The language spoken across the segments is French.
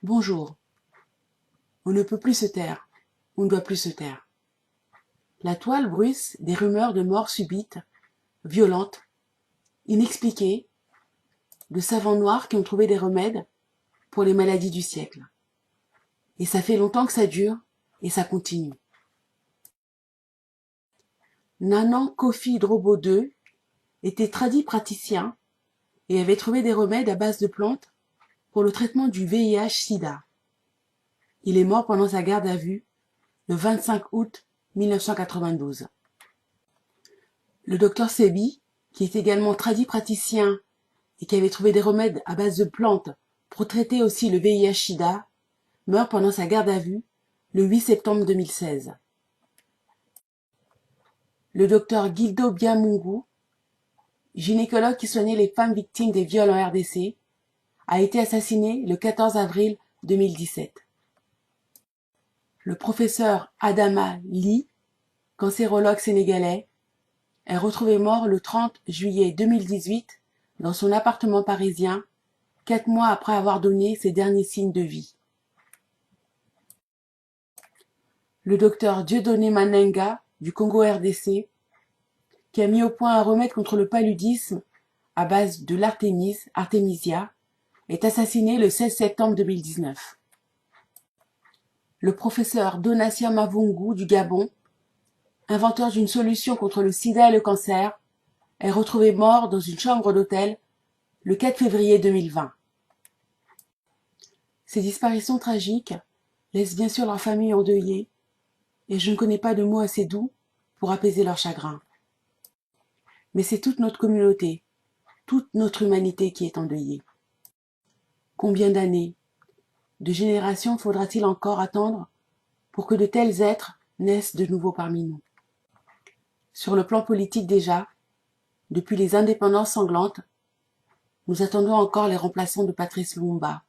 Bonjour. On ne peut plus se taire. On ne doit plus se taire. La toile bruisse des rumeurs de mort subite, violentes, inexpliquées, de savants noirs qui ont trouvé des remèdes pour les maladies du siècle. Et ça fait longtemps que ça dure, et ça continue. Nanan Kofi Drobo II était tradit praticien et avait trouvé des remèdes à base de plantes pour le traitement du VIH-Sida. Il est mort pendant sa garde à vue le 25 août 1992. Le docteur Sebi, qui est également tradit praticien et qui avait trouvé des remèdes à base de plantes pour traiter aussi le VIH-Sida, meurt pendant sa garde à vue le 8 septembre 2016. Le docteur Gildo Biamungu, gynécologue qui soignait les femmes victimes des viols en RDC, a été assassiné le 14 avril 2017. Le professeur Adama Ly, cancérologue sénégalais, est retrouvé mort le 30 juillet 2018 dans son appartement parisien, 4 mois après avoir donné ses derniers signes de vie. Le docteur Dieudonné Manenga, du Congo RDC, qui a mis au point un remède contre le paludisme à base de l'artémisia, est assassiné le 16 septembre 2019. Le professeur Donatien Mavungu du Gabon, inventeur d'une solution contre le sida et le cancer, est retrouvé mort dans une chambre d'hôtel le 4 février 2020. Ces disparitions tragiques laissent bien sûr leur famille endeuillée, et je ne connais pas de mots assez doux pour apaiser leur chagrin. Mais c'est toute notre communauté, toute notre humanité qui est endeuillée. Combien d'années, de générations faudra-t-il encore attendre pour que de tels êtres naissent de nouveau parmi nous? Sur le plan politique déjà, depuis les indépendances sanglantes, nous attendons encore les remplaçants de Patrice Lumumba,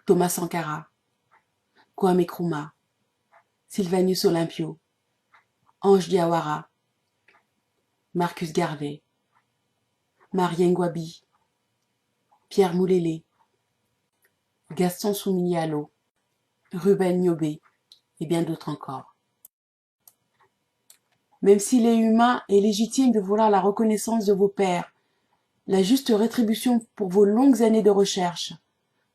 Thomas Sankara, Kwame Nkrumah, Sylvanus Olympio, Ange Diawara, Marcus Garvey, Marien Ngouabi, Pierre Moulélé, Gaston Souminialo, Ruben Niobé et bien d'autres encore. Même s'il est humain et légitime de vouloir la reconnaissance de vos pairs, la juste rétribution pour vos longues années de recherche,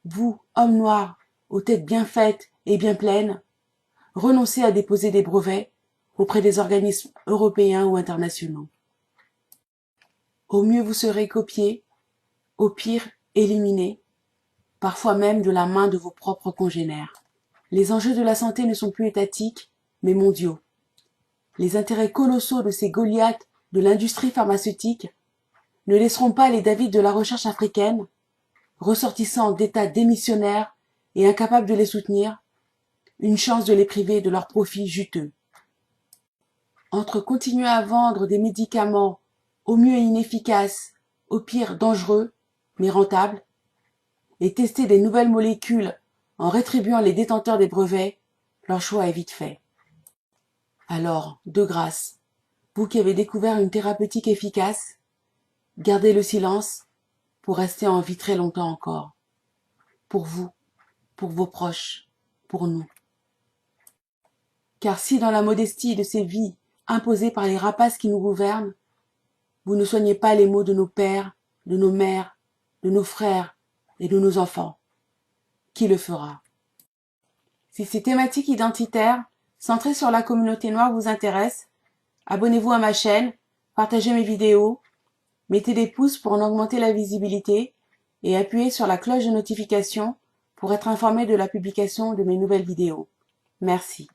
vous, hommes noirs, aux têtes bien faites et bien pleines, renoncez à déposer des brevets auprès des organismes européens ou internationaux. Au mieux vous serez copiés, au pire éliminés, parfois même de la main de vos propres congénères. Les enjeux de la santé ne sont plus étatiques, mais mondiaux. Les intérêts colossaux de ces Goliaths de l'industrie pharmaceutique ne laisseront pas les David de la recherche africaine, ressortissants d'États démissionnaires et incapables de les soutenir, une chance de les priver de leurs profits juteux. Entre continuer à vendre des médicaments au mieux inefficaces, au pire dangereux, mais rentables, et tester des nouvelles molécules en rétribuant les détenteurs des brevets, leur choix est vite fait. Alors, de grâce, vous qui avez découvert une thérapeutique efficace, gardez le silence pour rester en vie très longtemps encore. Pour vous, pour vos proches, pour nous. Car si dans la modestie de ces vies imposées par les rapaces qui nous gouvernent, vous ne soignez pas les maux de nos pères, de nos mères, de nos frères et de nos enfants, qui le fera? Si ces thématiques identitaires centrées sur la communauté noire vous intéressent, abonnez-vous à ma chaîne, partagez mes vidéos, mettez des pouces pour en augmenter la visibilité et appuyez sur la cloche de notification pour être informé de la publication de mes nouvelles vidéos. Merci.